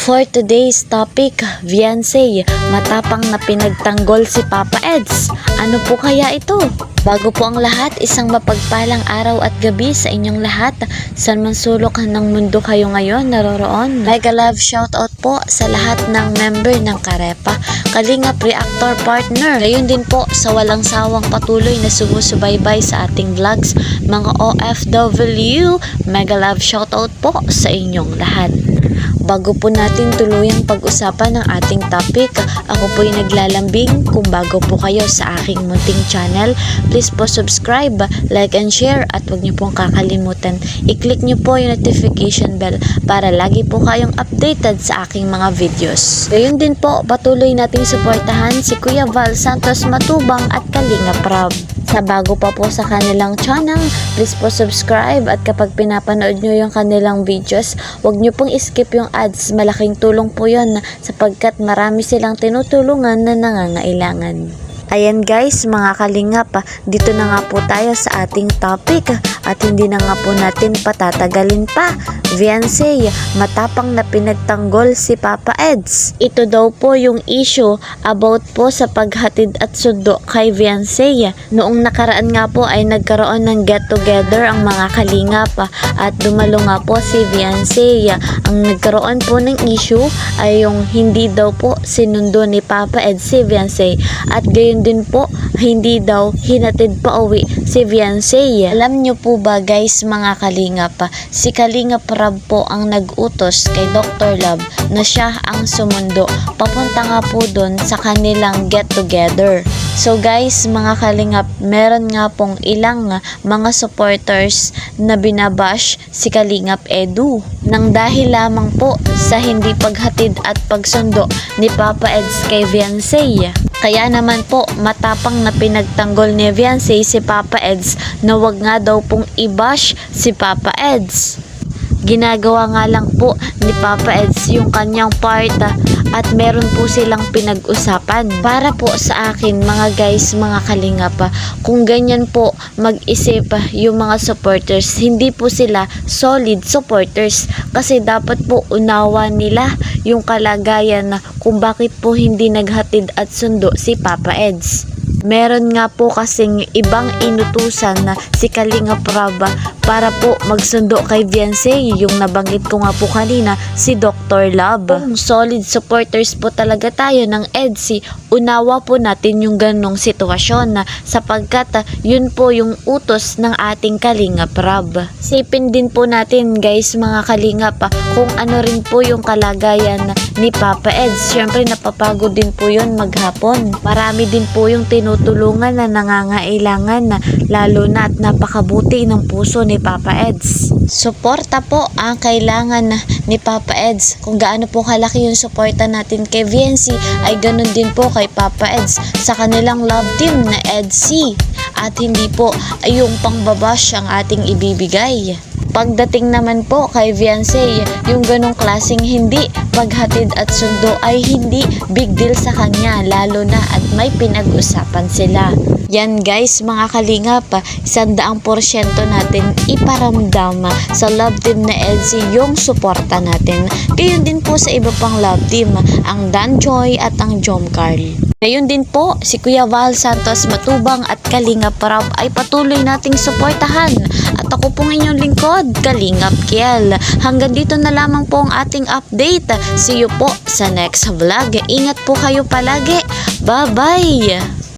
For today's topic, Viancy, matapang na pinagtanggol si Papa Eds. Ano po kaya ito? Bago po ang lahat, isang mapagpalang araw at gabi sa inyong lahat. Saan man sulok ng mundo kayo ngayon naroroon. Mega love shoutout po sa lahat ng member ng Karepa, Kalingap Reactor Partner. Gayon din po sa walang sawang patuloy na sumusubaybay sa ating vlogs, mga OFW. Mega love shoutout po sa inyong lahat. Bago po natin tuluyang pag-usapan ng ating topic, ako po'y naglalambing. Kung bago po kayo sa aking munting channel, please po subscribe, like and share, at huwag niyo pong kakalimutan i-click niyo po yung notification bell para lagi po kayong updated sa aking mga videos. Gayon din po, patuloy nating suportahan si Kuya Val Santos Matubang at Kalingap Rob. Sa bago pa po sa kanilang channel, please po subscribe, at kapag pinapanood nyo yung kanilang videos, huwag nyo pong skip yung ads. Malaking tulong po yun sapagkat marami silang tinutulungan na nangangailangan. Ayan guys, mga kalingap, dito na nga po tayo sa ating topic at hindi na nga po natin patatagalin pa. Viancy, matapang na pinagtanggol si Papa Eds. Ito daw po yung issue about po sa paghatid at sundo kay Viancy. Noong nakaraan nga po ay nagkaroon ng get together ang mga kalingap at dumalo nga po si Viancy. Ang nagkaroon po ng issue ay yung hindi daw po sinundo ni Papa Eds si Viancy, at gayon din po hindi daw hinatid pa uwi si Viancy. Alam nyo po ba guys, mga kalingap, si Kalingap Rob po ang nag-utos kay Dr. Love na siya ang sumundo papunta nga po doon sa kanilang get together. So guys, mga kalingap, meron nga pong ilang mga supporters na binabash si Kalingap Edu nang dahil lamang po sa hindi paghatid at pagsundo ni Papa Eds kay Viancy. Kaya naman po, matapang na pinagtanggol ni Viancy si Papa Eds na wag nga daw pong i-bash si Papa Eds. Ginagawa nga lang po ni Papa Eds yung kanyang part at meron po silang pinag-usapan. Para po sa akin mga guys, mga kalingap, kung ganyan po mag-isip yung mga supporters, hindi po sila solid supporters, kasi dapat po unawa nila yung kalagayan na kung bakit po hindi naghatid at sundo si Papa Eds. Meron nga po kasing ibang inutusan na si Kalingap Rob para po magsundo kay Viancy, yung nabanggit ko nga po kanina, si Dr. Love. Kung solid supporters po talaga tayo ng EDSI, unawa po natin yung ganong sitwasyon sapagkat yun po yung utos ng ating Kalingap Rob. Sipin din po natin guys, mga kalingap, kung ano rin po yung kalagayan ni Papa Eds. Syempre napapagod din po yun maghapon. Marami din po yung tinutulungan na nangangailangan, lalo na at napakabuti ng puso ni Papa Eds. Suporta po ang kailangan ni Papa Eds. Kung gaano po kalaki yung suporta natin kay Viancy, ay ganun din po kay Papa Eds sa kanilang love team na EDSI, at hindi po ay yung pangbabash ang ating ibibigay. Pagdating naman po kay Viancy, yung ganong klaseng hindi paghatid at sundo ay hindi big deal sa kanya, lalo na at may pinag-usapan sila. Yan guys, mga kalingap, 100% natin iparamdam sa love team na EDSI yung suporta natin. Gayon din po sa iba pang love team, ang Danjoy at ang Jom Carl. Ngayon din po, si Kuya Val Santos Matubang at Kalingap Rob ay patuloy nating suportahan. At ako pong inyong lingkod, Kalingap Kiel. Hanggang dito na lamang po ang ating update. See you po sa next vlog. Ingat po kayo palagi. Bye-bye!